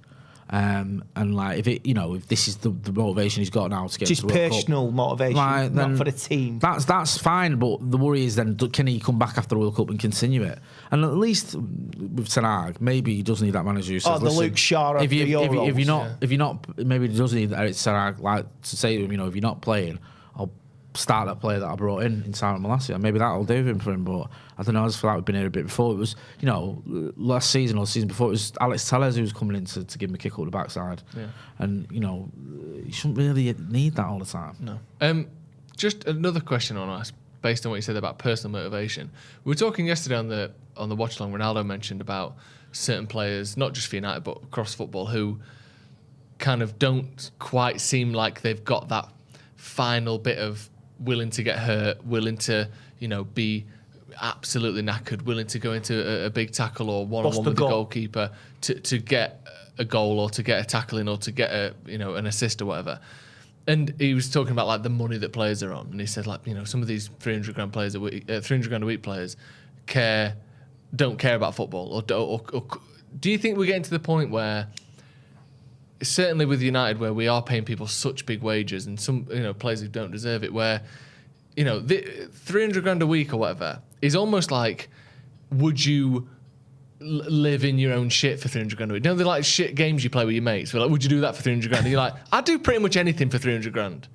And like, if it, you know, if this is the motivation he's got now to get just to the World personal Cup, motivation, like, not for the team. That's fine, but the worry is then, can he come back after the World Cup and continue it? And at least with Ten Hag, maybe he does need that manager who says, the Luke Shaw of if the Euros. if you're not, maybe he does need Erik ten Hag, like, to say to him, you know, if you're not playing, I'll start that player that I brought in Tyrone Malacia. Maybe that'll do him for him, but I don't know. I just feel like we've been here a bit before. It was, you know, last season or the season before, it was Alex Telles who was coming in to give him a kick up the backside. Yeah. And, you know, you shouldn't really need that all the time. No. Just another question on us, based on what you said about personal motivation. We were talking yesterday on the watch along. Ronaldo mentioned about certain players, not just for United but across football, who kind of don't quite seem like they've got that final bit of willing to get hurt, willing to, you know, be absolutely knackered, willing to go into a big tackle or one-on-one with the goalkeeper to get a goal or to get a tackle in or to get a, you know, an assist or whatever. And he was talking about like the money that players are on, and he said, like, you know, some of these 300 grand players, 300 grand a week players, don't care about football, or do you think we're getting to the point where, certainly with United, where we are paying people such big wages, and some, you know, players who don't deserve it, where, you know, the 300 grand a week or whatever is almost like, would you live in your own shit for 300 grand a week? You know, they're like shit games you play with your mates. We're like, would you do that for 300 grand? And you're like, I'd do pretty much anything for 300 grand.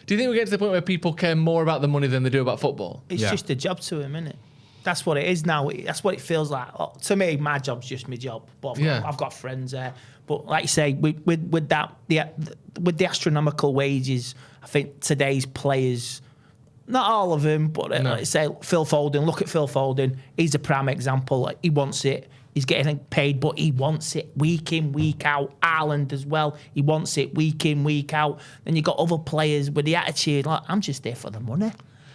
Do you think we get to the point where people care more about the money than they do about football? It's just a job to him, isn't it? That's what it is now. That's what it feels like. To me, my job's just my job. But I've got friends there. But like you say, with the astronomical wages, I think today's players, not all of them, but like I say, Phil Foden. Look at Phil Foden. He's a prime example. Like, he wants it. He's getting paid, but he wants it week in, week out. Ireland as well. He wants it week in, week out. Then you got other players with the attitude like, I'm just there for the money.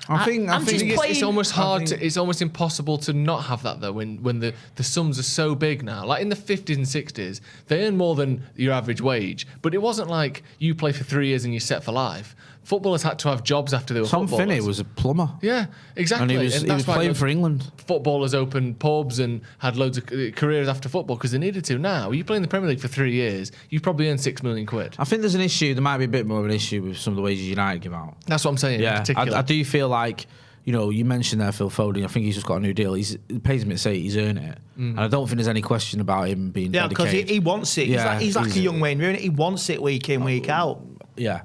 I think it's almost hard it's almost impossible to not have that though when the sums are so big now. Like in the 50s and 60s, they earn more than your average wage, but it wasn't like you play for 3 years and you're set for life. Footballers had to have jobs after they were Tom footballers. Finney was a plumber. Yeah, exactly. And he was playing for England. Footballers opened pubs and had loads of careers after football because they needed to. Now, you play in the Premier League for 3 years, you've probably earned £6 million. I think there's an issue. There might be a bit more of an issue with some of the wages United give out. That's what I'm saying. Yeah, in particular. I do feel like, you know, you mentioned there Phil Foden. I think he's just got a new deal. It pays me to say he's earned it, and I don't think there's any question about him being dedicated. Yeah, because he wants it. He's like a young Wayne Rooney. He wants it week in, week out. Yeah,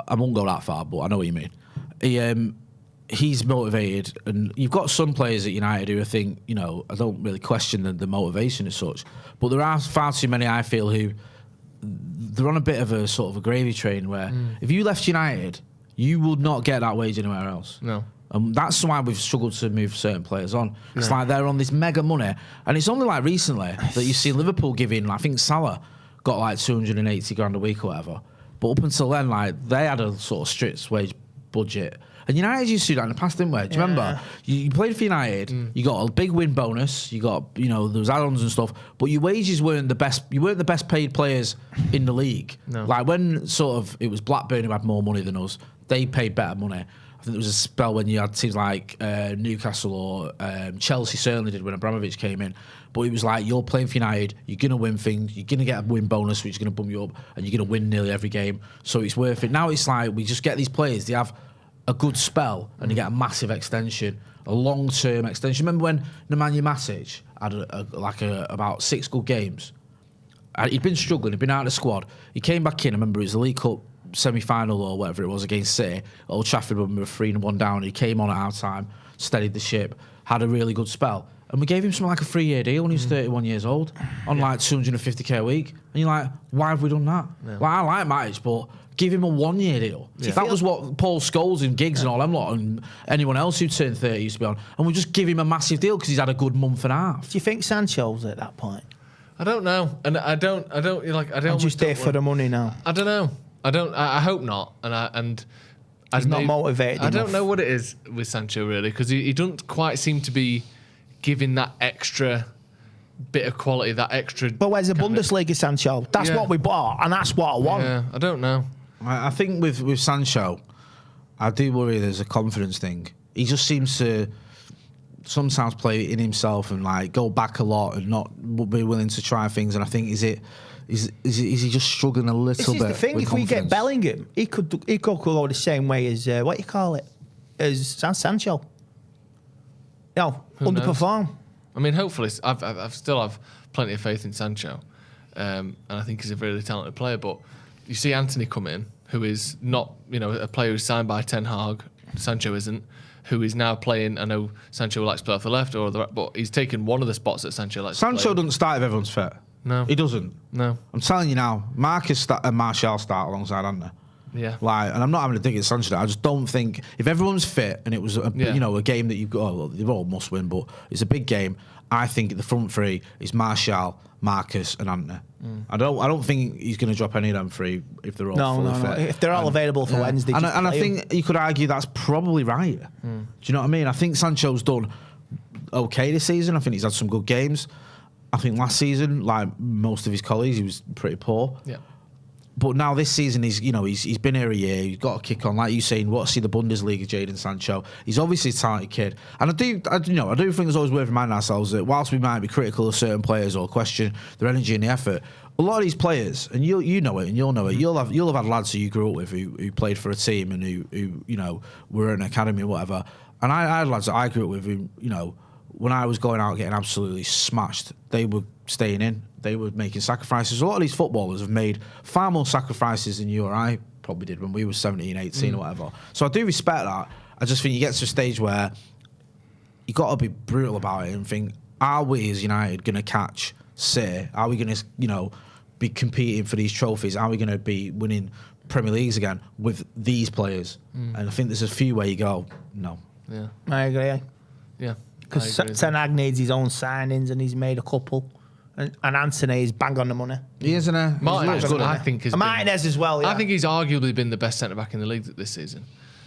I won't go that far, but I know what you mean. He's motivated, and you've got some players at United who I think, you know, I don't really question the motivation as such, but there are far too many, I feel, who they're on a bit of a sort of a gravy train where if you left United, you would not get that wage anywhere else. No. And that's why we've struggled to move certain players on. It's like they're on this mega money, and it's only like recently that you see Liverpool giving, I think Salah got like 280 grand a week or whatever. But up until then, like, they had a sort of strict wage budget. And United used to do that in the past, didn't we? Do you remember? You played for United, you got a big win bonus, you got, you know, there was add-ons and stuff, but your wages weren't the best. You weren't the best paid players in the league. No. Like when sort of it was Blackburn who had more money than us, they paid better money. I think there was a spell when you had teams like Newcastle or Chelsea certainly did when Abramovich came in. But it was like, you're playing for United, you're going to win things, you're going to get a win bonus, which is going to bump you up, and you're going to win nearly every game. So it's worth it. Now it's like, we just get these players, they have a good spell, and you get a massive extension. a long-term extension. Remember when Nemanja Matic had about 6 good games? He'd been struggling. He'd been out of the squad. He came back in. I remember it was the League Cup semi-final or whatever it was against City. Old Trafford when we were 3-1 down. He came on at half-time, steadied the ship, had a really good spell. And we gave him something like a 3-year deal when he was 31 years old on like 250k a week. And you're like, why have we done that? Yeah. Like, I like Matic, but give him a 1-year deal. Yeah. That was what Paul Scholes and Giggs and all them lot and anyone else who turned 30 used to be on. And we just give him a massive deal because he's had a good month and a half. Do you think Sancho's at that point? I don't know. And I don't like, I don't. I'm just there for the money now. I don't know. I hope not. And he's not motivated enough. I don't know what it is with Sancho really, because he doesn't quite seem to be giving that extra bit of quality, that extra. But where's the Bundesliga Sancho? That's what we bought, and that's what I want. Yeah, I don't know. I think with Sancho, I do worry there's a confidence thing. He just seems to sometimes play in himself and like go back a lot and not be willing to try things. And I think is he just struggling a little bit? This is the thing. If we get Bellingham, he could go the same way as what you call it, as Sancho. Underperform. I mean, hopefully, I still have plenty of faith in Sancho, and I think he's a really talented player. But you see Anthony come in, who is not, a player who's signed by Ten Hag. Sancho isn't. Who is now playing? I know Sancho likes to play off the left or the right, but he's taken one of the spots that Sancho likes. Sancho doesn't start if everyone's fit. No, he doesn't. No, I'm telling you now, Marcus and Martial start alongside, aren't they? Yeah. And I'm not having a dig at Sancho. I just don't think if everyone's fit and it was a game that you've got, well, they all must win, but it's a big game. I think the front three is Martial, Marcus, and Antony. I don't think he's going to drop any of them three if they're all fully fit. If they're all available for Wednesday, and I think you could argue that's probably right. Do you know what I mean? I think Sancho's done okay this season. I think he's had some good games. I think last season, like most of his colleagues, he was pretty poor. Yeah. But now this season, he's been here a year. He's got a kick on, like you saying. See the Bundesliga, Jadon Sancho. He's obviously a talented kid, and I do think it's always worth reminding ourselves that whilst we might be critical of certain players or question their energy and the effort, a lot of these players, and you know it, and you'll know it. You'll have had lads who you grew up with who played for a team and who were in an academy or whatever. And I had lads that I grew up with who when I was going out getting absolutely smashed, they were staying in. They were making sacrifices. A lot of these footballers have made far more sacrifices than you or I probably did when we were 17, 18 or whatever. So I do respect that. I just think you get to a stage where you got to be brutal about it and think, are we as United going to catch City? Are we going to, be competing for these trophies? Are we going to be winning Premier Leagues again with these players? And I think there's a few where you go, no. Yeah. I agree. Yeah. Because Ten Hag needs his own signings and he's made a couple. And Anthony is bang on the money. He isn't a Martinez, I think, Martinez as well. Yeah. I think he's arguably been the best centre back in the league this season.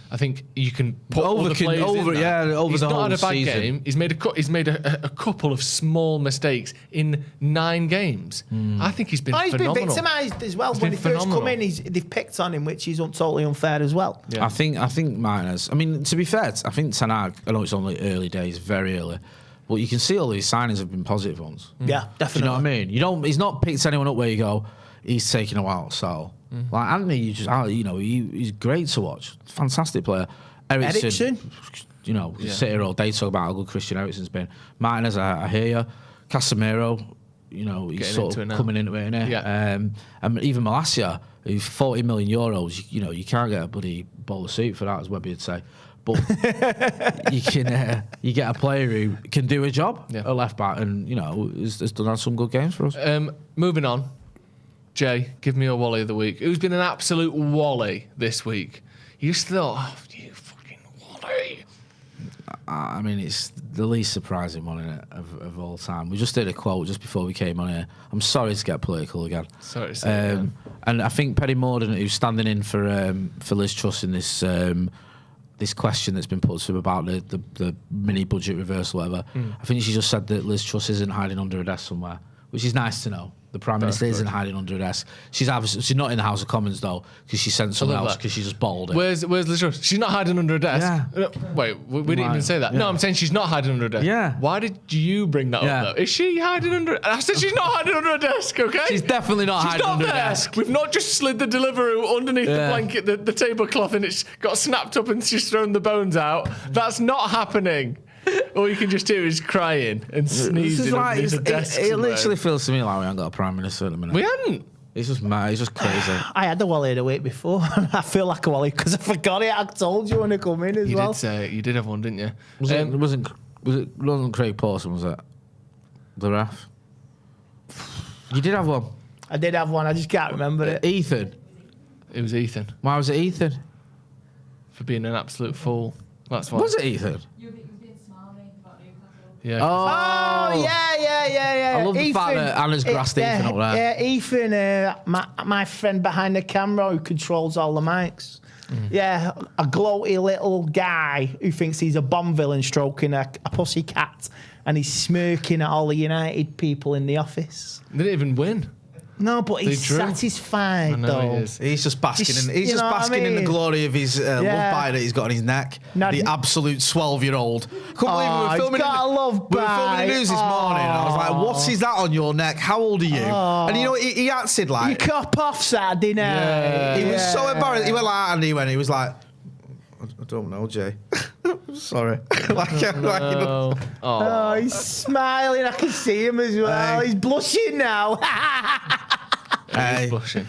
I think you can put other players over in that. Over he's the not whole had a bad season. game. He's made a couple of small mistakes in 9 games. I think he's been phenomenal. He's been victimised as well. When he first come in, they've picked on him, which is totally unfair as well. Yeah. I think Martinez. I mean, to be fair, I think Ten Hag, I know it's only early days, very early. But you can see all these signings have been positive ones. Yeah, definitely. Do you know what I mean? He's not picked anyone up where you go, he's taking a while. So, like Anthony, he's great to watch. Fantastic player. Eriksen. Sit here all day talk about how good Christian Eriksen's been. Martinez, I hear you. Casemiro, he's sort of coming into it, innit? Yeah. And even Malacia, who's 40 million euros, you can't get a bloody bowl of soup for that, as Webby would say. But you get a player who can do a job at left back, and has done some good games for us. Moving on, Jay, give me a Wally of the week. Who's been an absolute Wally this week? You just thought, you fucking Wally. I mean, it's the least surprising one of all time. We just did a quote just before we came on here. I'm sorry to get political again. Sorry to say and I think Paddy Morden, who's standing in for Liz Truss in this question that's been put to him about the mini budget reversal, whatever. I think she just said that Liz Truss isn't hiding under a desk somewhere, which is nice to know. The Prime Minister isn't hiding under a desk. She's not in the House of Commons though, because she sent someone else because she just balled it. Where's Liz Truss? She's not hiding under a desk. Yeah. Wait, we didn't even say that. Yeah. No, I'm saying she's not hiding under a desk. Yeah. Why did you bring that up though? Is she hiding under? I said she's not hiding under a desk. Okay. She's definitely not hiding under a desk. We've not just slid the Deliveroo underneath the blanket, the tablecloth, and it's got snapped up and she's thrown the bones out. That's not happening. All you can just hear is crying and sneezing. It literally feels to me like we haven't got a prime minister at the minute. We hadn't. It's just mad. It's just crazy. I had the Wally the week before. I feel like a Wally because I forgot it. I told you when I come in as You well. did say it. You did have one, didn't you? It wasn't Craig Pawson, was it? The ref. You did have one. I did have one. I just can't remember it. Ethan. It was Ethan Why was it Ethan? for being an absolute fool. That's why. Was it Ethan? You was being smarmy about Newcastle. Yeah. Oh, yeah. I love the fact that Anna's grassed Ethan up there. Yeah, Ethan, my friend behind the camera who controls all the mics. Yeah, a gloaty little guy who thinks he's a Bond villain stroking a pussy cat, and he's smirking at all the United people in the office. They didn't even win. No, but he's drew. satisfied, I know though. he is. He's just basking Just- in. He's you just know what I basking in the mean? glory of his love bite that he's got on his neck. No, the absolute 12-year-old. Couldn't believe we were he's filming. got a love We were filming bite. the news this morning, and I was like, "What is that on your neck? How old are you?" And you know, he acted You like cop off Saturday night. Yeah. he was so embarrassed. He went like, and he was like, "I don't know, Jay. Sorry." Oh. Oh, he's smiling. I can see him as well. Hey. He's blushing now. He's blushing.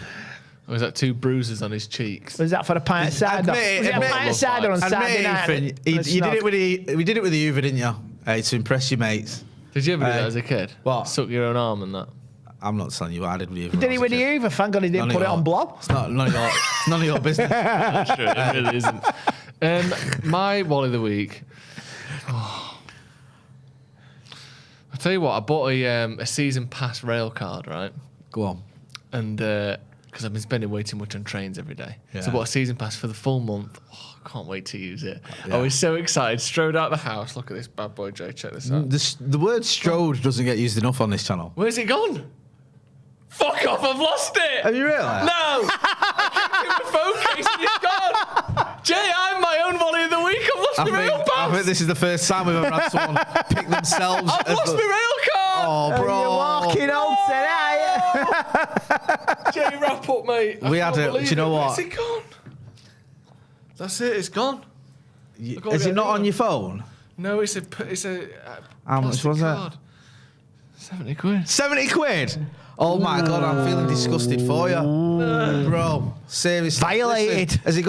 Or was that 2 bruises on his cheeks? Was that for a pint of cider? Was it a pint of cider on Saturday night? You did it with we did it with the Hoover, didn't you? To impress your mates. Did you ever do that as a kid? What? Suck your own arm and that? I'm not telling you what I did with the Hoover. You did it with the Hoover. Thank God he didn't put it on blob. It's none of your business. That's true. It really isn't. My Wally of the week. Oh. I'll tell you what. I bought a season pass rail card, right? Go on. And because I've been spending way too much on trains every day, Yeah. so I bought a season pass for the full month. Oh, I can't wait to use it. Yeah. I was so excited. Strode out the house. Look at this bad boy, Jay. Check this out. The word strode doesn't get used enough on this channel. Where's it gone? Fuck off! I've lost it. Have you really? No! I kicked the phone case and it's gone. Jay, I'm my own Wally of the week. I've lost my rail pass. I think this is the first time we've ever had someone pick themselves. I've lost my rail card. Oh, bro. You're walking home tonight. Jay, wrap up, mate. We had it. Do you know what? Where's it gone? That's it. It's gone. Is it not on your phone? No, it's a. How much plastic was card. 70 quid. 70 quid? Oh my God, I'm feeling disgusted for you. Bro, seriously. Violated. Listen, has it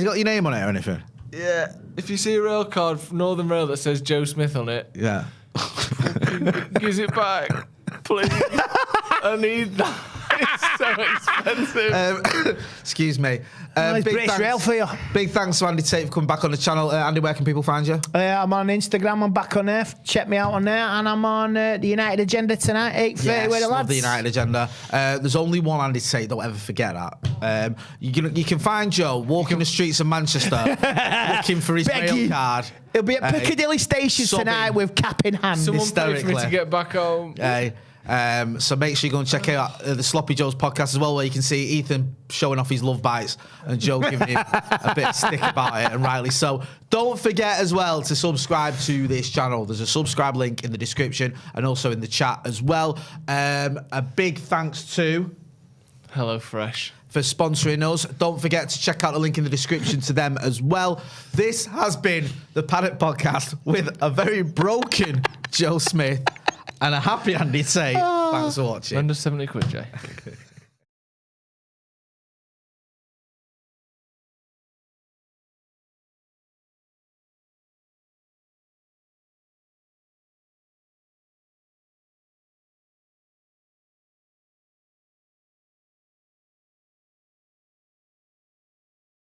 got your name on it or anything? Yeah. If you see a rail card from Northern Rail that says Joe Smith on it, Yeah. gives it back, please. I need that. It's so expensive. Excuse me. It's British Rail for you. Big thanks to Andy Tate for coming back on the channel. Andy, where can people find you? I'm on Instagram. I'm back on there. Check me out on there. And I'm on the United Agenda tonight, 8:30 with the love lads. the United Agenda. There's only one Andy Tate, don't ever forget that. You can find Joe walking the streets of Manchester looking for his Begging. rail card. He'll be at Piccadilly Station sobbing. tonight with cap in hand. Someone pay for me hysterically. to get back home. So make sure you go and check out the Sloppy Joe's podcast as well, where you can see Ethan showing off his love bites and Joe giving him a bit of stick about it, and rightly so. Don't forget as well to subscribe to this channel. There's a subscribe link in the description and also in the chat as well. A big thanks to HelloFresh for sponsoring us. Don't forget to check out the link in the description to them as well. This has been the Paddock Podcast with a very broken Joe Smith and a happy Andy Tate. Thanks for watching. Under 70 quid, Jay.